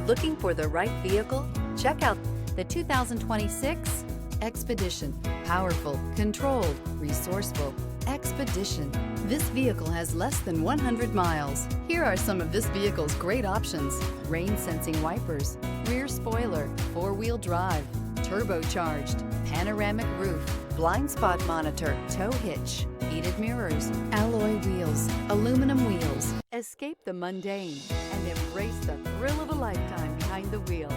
Looking for the right vehicle? Check out the 2026 Expedition. Powerful, controlled, resourceful. Expedition. This vehicle has less than 100 miles. Here are some of this vehicle's great options: rain-sensing wipers, rear spoiler, four-wheel drive, turbocharged, panoramic roof, blind spot monitor, tow hitch, heated mirrors, alloy wheels, aluminum wheels. Escape the mundane and embrace the thrill of a lifetime behind the wheel.